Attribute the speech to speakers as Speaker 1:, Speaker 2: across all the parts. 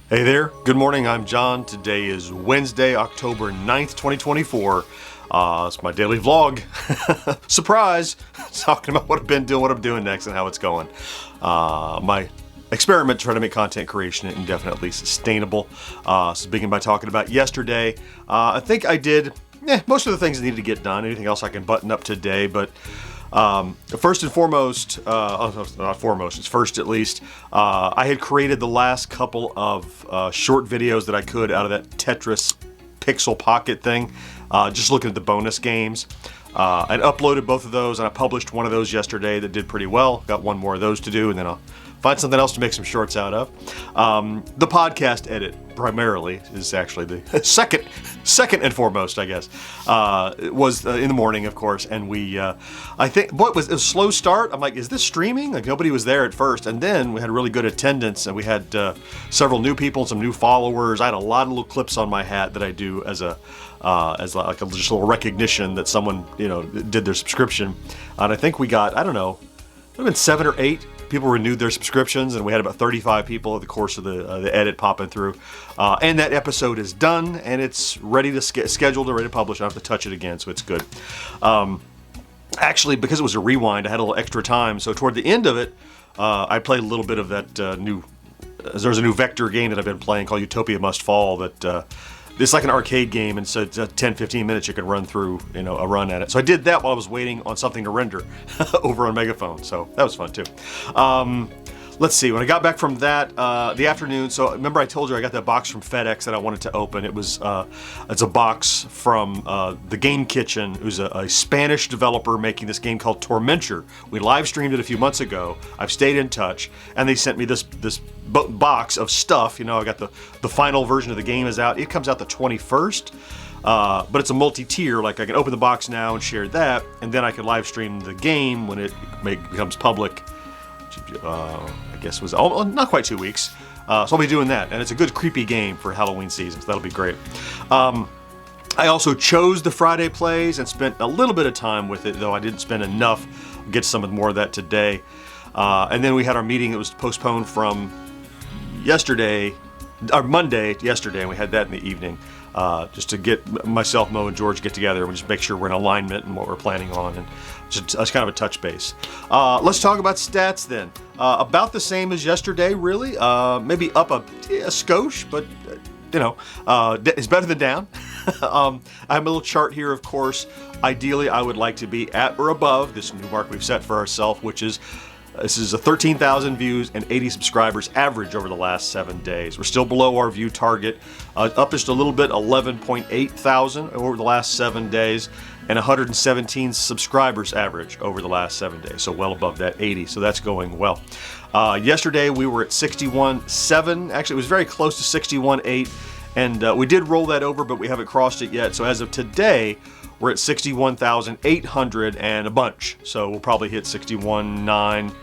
Speaker 1: Hey there, good morning, I'm John. Today is Wednesday, October 9th, 2024. It's my daily vlog. Surprise! Talking about what I've been doing, what I'm doing next, and how it's going. My experiment trying to make content creation indefinitely sustainable. So begin by talking about yesterday. I think I did most of the things that needed to get done. Anything else I can button up today, but first and foremost, not foremost, it's first at least, I had created the last couple of short videos that I could out of that Tetris Pixel Pocket thing, just looking at the bonus games. I'd uploaded both of those and I published one of those yesterday that did pretty well. Got one more of those to do and then I'll find something else to make some shorts out of. The podcast edit primarily is actually the second and foremost, I guess. It was in the morning, of course, and we, I think, it was a slow start. I'm like, is this streaming? Like nobody was there at first, and then we had really good attendance, and we had several new people, some new followers. I had a lot of little clips on my hat that I do as a just a little recognition that someone did their subscription, and I think we got, I don't know, it would have been 7 or 8 people renewed their subscriptions, and we had about 35 people over the course of the edit popping through. And that episode is done, and it's ready to scheduled and ready to publish. I don't have to touch it again, so it's good. Actually, because it was a rewind, I had a little extra time, so toward the end of it, I played a little bit of that there's a new vector game that I've been playing called Utopia Must Fall that it's like an arcade game, and so it's 10-15 minutes you can run through, a run at it. So I did that while I was waiting on something to render over on Megaphone, so that was fun too. Let's see, when I got back from that, the afternoon, so remember I told you I got that box from FedEx that I wanted to open. It was, it's a box from the Game Kitchen, who's a Spanish developer making this game called Tormenture. We live streamed it a few months ago. I've stayed in touch, and they sent me this box of stuff. I got the final version of the game is out. It comes out the 21st. But it's a multi-tier, like I can open the box now and share that, and then I can live stream the game when it becomes public. I guess it was not quite 2 weeks. So I'll be doing that, and it's a good creepy game for Halloween season, so that'll be great. I also chose the Friday plays and spent a little bit of time with it, though I didn't spend enough. I'll get some more of that today. And then we had our meeting that was postponed from Monday yesterday, and we had that in the evening. Just to get myself, Mo, and George get together and just make sure we're in alignment and what we're planning on, and just kind of a touch base. Let's talk about stats then. About the same as yesterday, really. Maybe up a skosh, but it's better than down. I have a little chart here, of course. Ideally, I would like to be at or above this new mark we've set for ourselves, which is this is a 13,000 views and 80 subscribers average over the last 7 days. We're still below our view target, up just a little bit, 11.8 thousand over the last 7 days, and 117 subscribers average over the last 7 days, so well above that 80, so that's going well. Yesterday we were at 61.7, actually it was very close to 61.8, and we did roll that over, but we haven't crossed it yet, so as of today, we're at 61,800 and a bunch, so we'll probably hit 61.9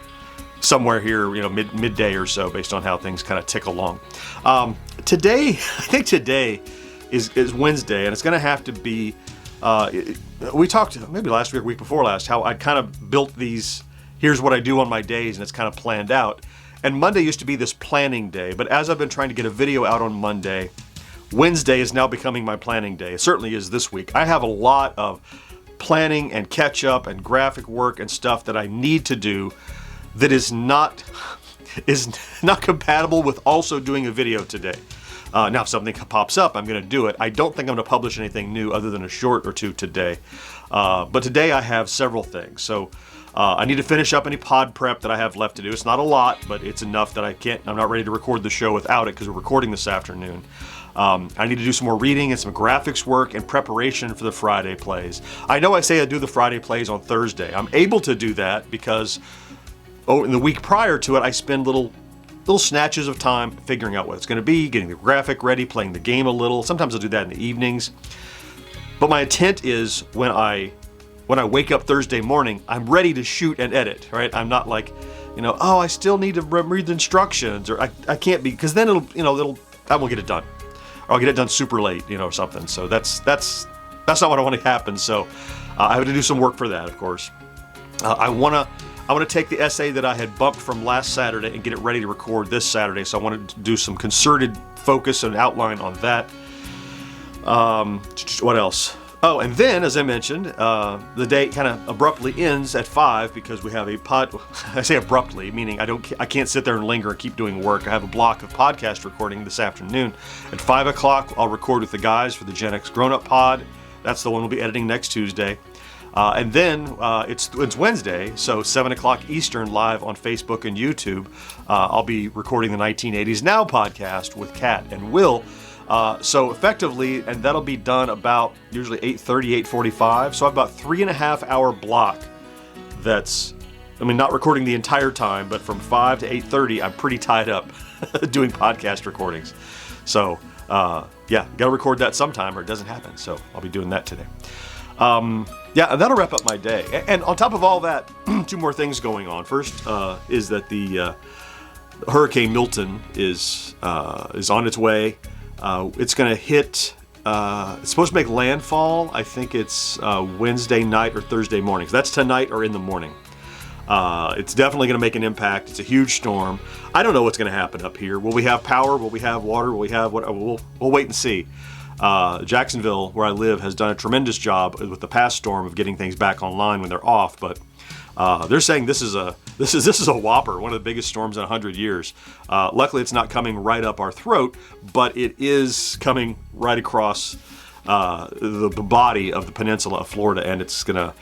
Speaker 1: somewhere here, midday or so, based on how things kind of tick along. Today, I think today is Wednesday, and it's going to have to be. We talked maybe last week, week before last, how I kind of built these. Here's what I do on my days, and it's kind of planned out. And Monday used to be this planning day, but as I've been trying to get a video out on Monday, Wednesday is now becoming my planning day. It certainly is this week. I have a lot of planning and catch up and graphic work and stuff that I need to do that is not compatible with also doing a video today. Now, if something pops up, I'm going to do it. I don't think I'm going to publish anything new other than a short or two today. But today I have several things. So I need to finish up any pod prep that I have left to do. It's not a lot, but it's enough that I'm not ready to record the show without it because we're recording this afternoon. I need to do some more reading and some graphics work in preparation for the Friday plays. I know I say I do the Friday plays on Thursday. I'm able to do that because in the week prior to it, I spend little snatches of time figuring out what it's going to be, getting the graphic ready, playing the game a little. Sometimes I'll do that in the evenings. But my intent is when I wake up Thursday morning, I'm ready to shoot and edit, right? I'm not like, I still need to read the instructions, or I can't be, because then I won't get it done. Or I'll get it done super late, or something. So that's not what I want to happen. So I have to do some work for that, of course. I want I want to take the essay that I had bumped from last Saturday and get it ready to record this Saturday. So I wanted to do some concerted focus and outline on that. What else? Oh, and then, as I mentioned, the day kind of abruptly ends at 5 because we have a I say abruptly, meaning I can't sit there and linger and keep doing work. I have a block of podcast recording this afternoon. At 5 o'clock, I'll record with the guys for the GenXGrownUp pod. That's the one we'll be editing next Tuesday. And then it's Wednesday, so 7 o'clock Eastern, live on Facebook and YouTube. I'll be recording the 1980s Now podcast with Kat and Will. So effectively, and that'll be done about usually 8:30, 8:45. So I have about 3.5 hour block that's, not recording the entire time, but from 5 to 8:30, I'm pretty tied up doing podcast recordings. So, got to record that sometime or it doesn't happen. So I'll be doing that today. And that'll wrap up my day. And on top of all that, 2 more things going on. First is that the Hurricane Milton is on its way. It's going to hit, it's supposed to make landfall. I think it's Wednesday night or Thursday morning. So that's tonight or in the morning. It's definitely going to make an impact. It's a huge storm. I don't know what's going to happen up here. Will we have power? Will we have water? Will we have what? We'll wait and see. Jacksonville, where I live, has done a tremendous job with the past storm of getting things back online when they're off. But they're saying this is a whopper, one of the biggest storms in 100 years. Luckily, it's not coming right up our throat, but it is coming right across the body of the peninsula of Florida, and it's gonna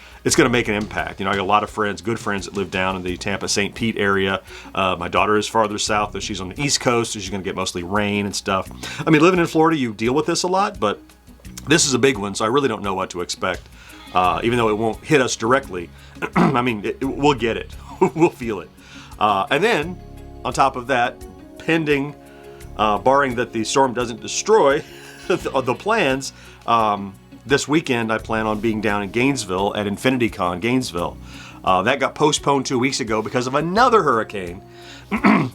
Speaker 1: make an impact. I got a lot of friends, good friends, that live down in the Tampa, St. Pete area. My daughter is farther south, though she's on the East Coast, so she's gonna get mostly rain and stuff. Living in Florida, you deal with this a lot, but this is a big one, so I really don't know what to expect. Even though it won't hit us directly, we'll get it. We'll feel it. And then, on top of that, pending, barring that the storm doesn't destroy the plans, this weekend I plan on being down in Gainesville at InfinityCon Gainesville. That got postponed 2 weeks ago because of another hurricane.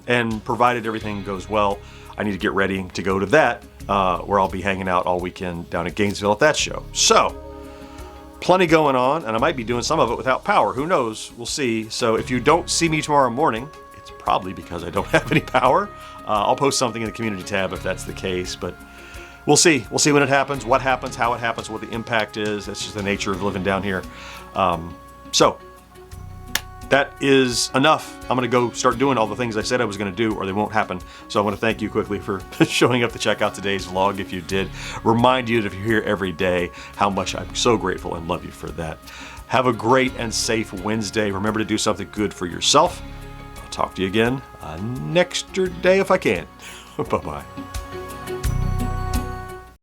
Speaker 1: And provided everything goes well, I need to get ready to go to that, where I'll be hanging out all weekend down at Gainesville at that show. So, plenty going on, and I might be doing some of it without power. Who knows? We'll see. So if you don't see me tomorrow morning, it's probably because I don't have any power. I'll post something in the community tab if that's the case, but we'll see. We'll see when it happens, what happens, how it happens, what the impact is. That's just the nature of living down here. So that is enough. I'm going to go start doing all the things I said I was going to do, or they won't happen. So I want to thank you quickly for showing up to check out today's vlog. If you did, remind you that if you're here every day, how much I'm so grateful and love you for that. Have a great and safe Wednesday. Remember to do something good for yourself. I'll talk to you again next day if I can. Bye-bye.